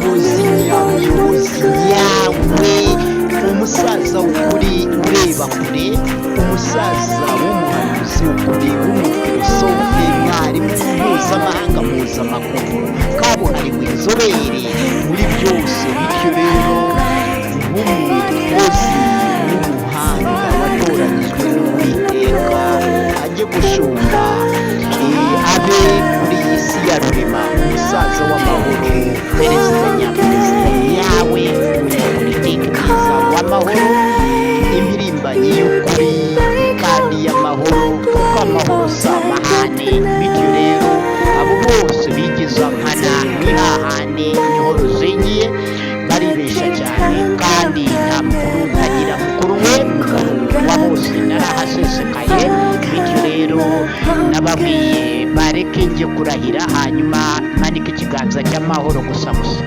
umuyobozi nyawe, umusaza w'ukuri ureba kure, umusaza w'umuhanuzi w'ukuri w'umufilosofe, mwarimu mpuzamahanga mpuzamakungu, kabuhariwe inzobere muri byose. Bityo rero nk'umukozi w'umuhanga watoranyijwe n'Uwiteka ajye gushumba abe muri iyi si ya rurema, umusaza w'amahoro, perezida nyawe, umunyapolitiki mwiza w'amahoro, impirimbanyi y'ukuri kandi y'amahoro, kuko amahoro si amahane. Bityo rero abo bose bigiza nkana ni hahane niho ruzingiye, baribesha cyane kandi nta mukuru ntagira mukuru we, mukuru wa bose narahasesekaye. Bityo rero nababwiye bareke njye kurahira, hanyuma manike ikiganza cy'amahoro gusa gusa.